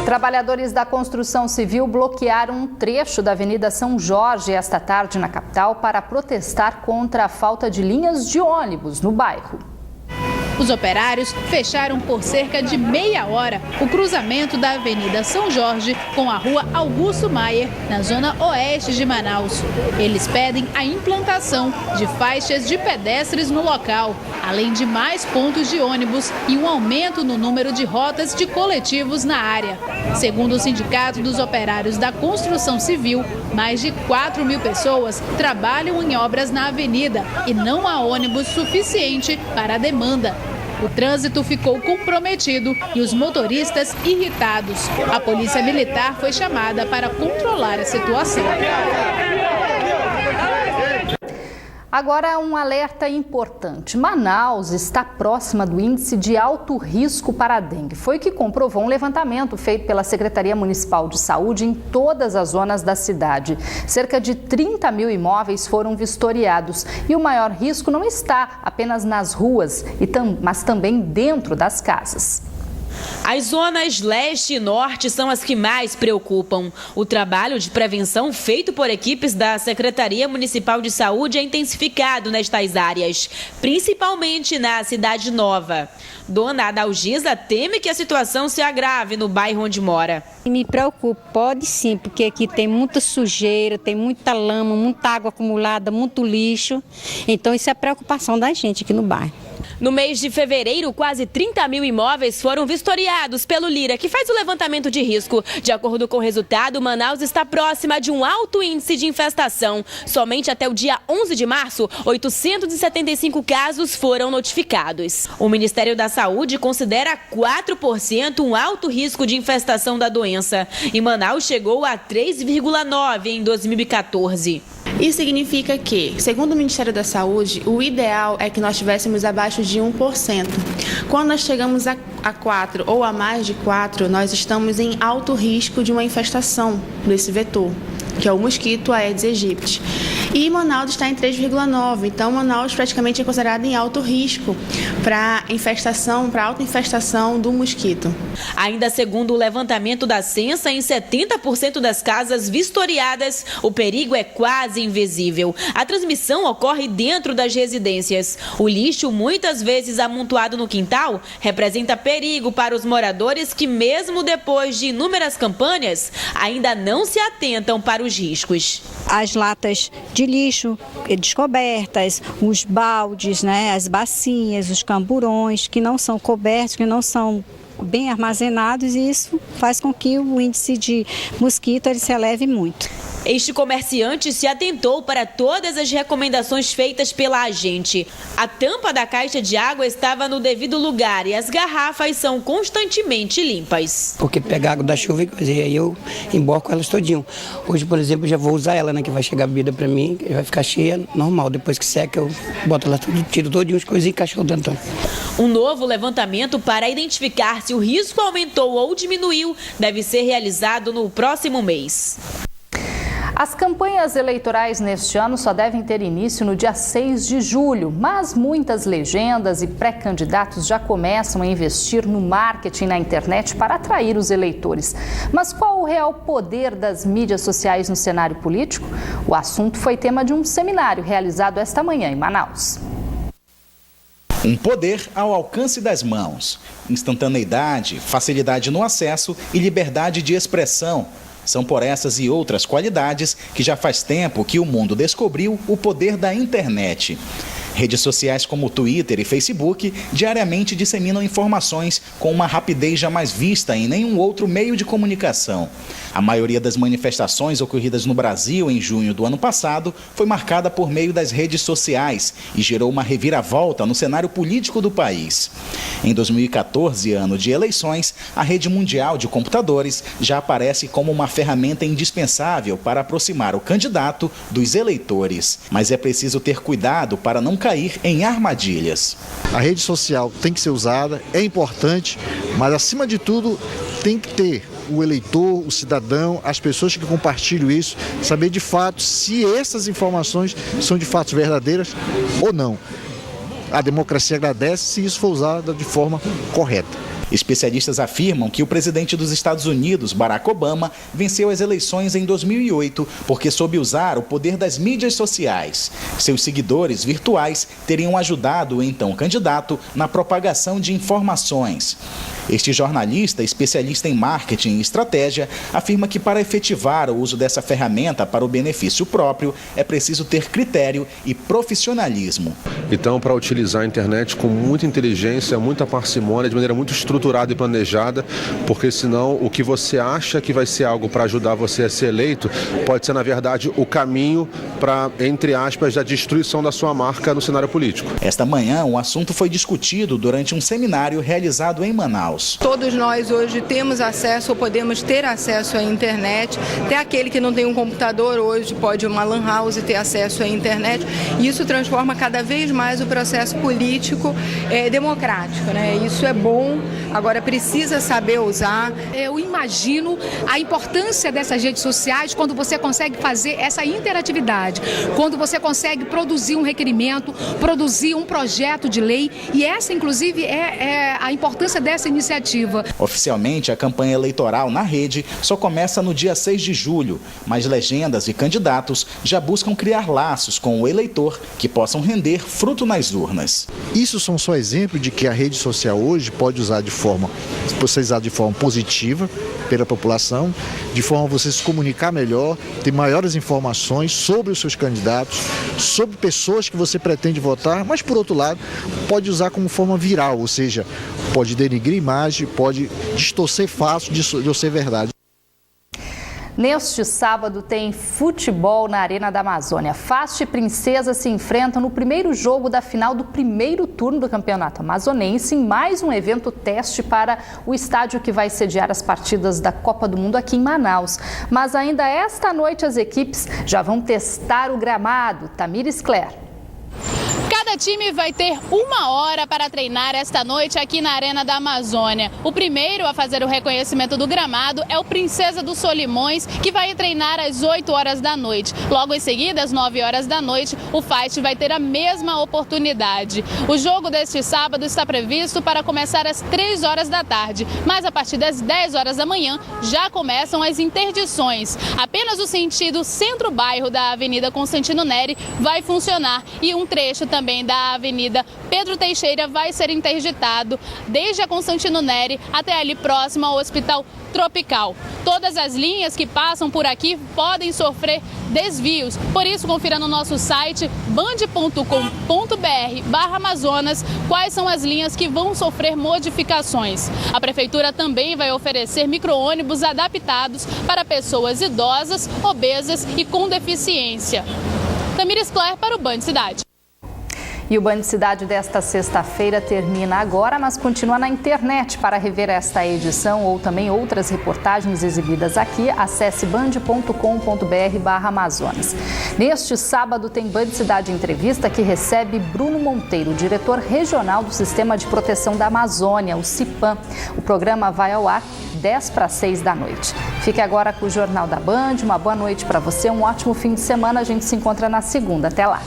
Trabalhadores da construção civil bloquearam um trecho da Avenida São Jorge esta tarde na capital para protestar contra a falta de linhas de ônibus no bairro. Os operários fecharam por cerca de meia hora o cruzamento da Avenida São Jorge com a Rua Augusto Maier, na zona oeste de Manaus. Eles pedem a implantação de faixas de pedestres no local, além de mais pontos de ônibus e um aumento no número de rotas de coletivos na área. Segundo o Sindicato dos Operários da Construção Civil, mais de 4.000 pessoas trabalham em obras na avenida e não há ônibus suficiente para a demanda. O trânsito ficou comprometido e os motoristas irritados. A polícia militar foi chamada para controlar a situação. Agora, um alerta importante. Manaus está próxima do índice de alto risco para a dengue. Foi o que comprovou um levantamento feito pela Secretaria Municipal de Saúde em todas as zonas da cidade. Cerca de 30.000 imóveis foram vistoriados e o maior risco não está apenas nas ruas, mas também dentro das casas. As zonas leste e norte são as que mais preocupam. O trabalho de prevenção feito por equipes da Secretaria Municipal de Saúde é intensificado nestas áreas, principalmente na Cidade Nova. Dona Adalgisa teme que a situação se agrave no bairro onde mora. Me preocupa, pode sim, porque aqui tem muita sujeira, tem muita lama, muita água acumulada, muito lixo. Então isso é a preocupação da gente aqui no bairro. No mês de fevereiro, quase 30.000 imóveis foram vistoriados pelo Lira, que faz o levantamento de risco. De acordo com o resultado, Manaus está próxima de um alto índice de infestação. Somente até o dia 11 de março, 875 casos foram notificados. O Ministério da Saúde considera 4% um alto risco de infestação da doença. E Manaus chegou a 3,9% em 2014. Isso significa que, segundo o Ministério da Saúde, o ideal é que nós estivéssemos abaixo de 1%. Quando nós chegamos a 4% ou a mais de 4%, nós estamos em alto risco de uma infestação desse vetor, que é o mosquito Aedes aegypti. E Manaus está em 3,9%, então Manaus praticamente é considerado em alto risco para alta infestação do mosquito. Ainda segundo o levantamento da Censa, em 70% das casas vistoriadas, o perigo é quase invisível. A transmissão ocorre dentro das residências. O lixo, muitas vezes amontoado no quintal, representa perigo para os moradores que, mesmo depois de inúmeras campanhas, ainda não se atentam para os riscos. As latas de lixo descobertas, os baldes, as bacinhas, os camburões que não são cobertos, que não são bem armazenados, e isso faz com que o índice de mosquito ele se eleve muito. Este comerciante se atentou para todas as recomendações feitas pela agente. A tampa da caixa de água estava no devido lugar e as garrafas são constantemente limpas. Porque pega água da chuva e aí eu emborco elas todinho. Hoje, por exemplo, eu já vou usar ela, que vai chegar a bebida para mim, vai ficar cheia, normal. Depois que seca, eu boto ela tudo, tiro todinho as coisas e encaixo dentro. Um novo levantamento para identificar se o risco aumentou ou diminuiu deve ser realizado no próximo mês. As campanhas eleitorais neste ano só devem ter início no dia 6 de julho, mas muitas legendas e pré-candidatos já começam a investir no marketing na internet para atrair os eleitores. Mas qual o real poder das mídias sociais no cenário político? O assunto foi tema de um seminário realizado esta manhã em Manaus. Um poder ao alcance das mãos, instantaneidade, facilidade no acesso e liberdade de expressão. São por essas e outras qualidades que já faz tempo que o mundo descobriu o poder da internet. Redes sociais como Twitter e Facebook diariamente disseminam informações com uma rapidez jamais vista em nenhum outro meio de comunicação. A maioria das manifestações ocorridas no Brasil em junho do ano passado foi marcada por meio das redes sociais e gerou uma reviravolta no cenário político do país. Em 2014, ano de eleições, a rede mundial de computadores já aparece como uma ferramenta indispensável para aproximar o candidato dos eleitores. Mas é preciso ter cuidado para não cair em armadilhas. A rede social tem que ser usada, é importante, mas acima de tudo tem que ter o eleitor, o cidadão, as pessoas que compartilham isso, saber de fato se essas informações são de fato verdadeiras ou não. A democracia agradece se isso for usado de forma correta. Especialistas afirmam que o presidente dos Estados Unidos, Barack Obama, venceu as eleições em 2008 porque soube usar o poder das mídias sociais. Seus seguidores virtuais teriam ajudado o então candidato na propagação de informações. Este jornalista, especialista em marketing e estratégia, afirma que para efetivar o uso dessa ferramenta para o benefício próprio, é preciso ter critério e profissionalismo. Então, para utilizar a internet com muita inteligência, muita parcimônia, de maneira muito estruturada e planejada, porque senão o que você acha que vai ser algo para ajudar você a ser eleito, pode ser, na verdade, o caminho para, entre aspas, a destruição da sua marca no cenário político. Esta manhã, o assunto foi discutido durante um seminário realizado em Manaus. Todos nós hoje temos acesso ou podemos ter acesso à internet. Até aquele que não tem um computador hoje pode ir uma lan house ter acesso à internet. E isso transforma cada vez mais o processo político democrático, né? Isso é bom, agora precisa saber usar. Eu imagino a importância dessas redes sociais quando você consegue fazer essa interatividade, quando você consegue produzir um requerimento, produzir um projeto de lei, e essa, inclusive, é a importância dessa iniciativa. Oficialmente, a campanha eleitoral na rede só começa no dia 6 de julho, mas legendas e candidatos já buscam criar laços com o eleitor que possam render fruto nas urnas. Isso são só exemplos de que a rede social hoje pode ser usada de forma positiva pela população, de forma a você se comunicar melhor, ter maiores informações sobre os seus candidatos, sobre pessoas que você pretende votar, mas por outro lado, pode usar como forma viral, ou seja, pode denigrir imagem, pode distorcer fatos de ser verdade. Neste sábado tem futebol na Arena da Amazônia. Fast e Princesa se enfrentam no primeiro jogo da final do primeiro turno do Campeonato Amazonense, em mais um evento teste para o estádio que vai sediar as partidas da Copa do Mundo aqui em Manaus. Mas ainda esta noite as equipes já vão testar o gramado. Tamires Claire. Cada time vai ter 1 hora para treinar esta noite aqui na Arena da Amazônia. O primeiro a fazer o reconhecimento do gramado é o Princesa dos Solimões, que vai treinar às 8 horas da noite. Logo em seguida, às 9 horas da noite, o Fight vai ter a mesma oportunidade. O jogo deste sábado está previsto para começar às 3 horas da tarde, mas a partir das 10 horas da manhã já começam as interdições. Apenas o sentido centro-bairro da Avenida Constantino Neri vai funcionar e um trecho também da Avenida Pedro Teixeira vai ser interditado desde a Constantino Neri até ali próximo ao Hospital Tropical. Todas as linhas que passam por aqui podem sofrer desvios, por isso confira no nosso site band.com.br/Amazonas quais são as linhas que vão sofrer modificações. A Prefeitura também vai oferecer micro-ônibus adaptados para pessoas idosas, obesas e com deficiência. Tamires Claire para o Band Cidade. E o Band Cidade desta sexta-feira termina agora, mas continua na internet. Para rever esta edição ou também outras reportagens exibidas aqui, acesse band.com.br/Amazonas. Neste sábado tem Band Cidade Entrevista, que recebe Bruno Monteiro, diretor regional do Sistema de Proteção da Amazônia, o CIPAM. O programa vai ao ar 5:50 da noite. Fique agora com o Jornal da Band. Uma boa noite para você, um ótimo fim de semana. A gente se encontra na segunda. Até lá.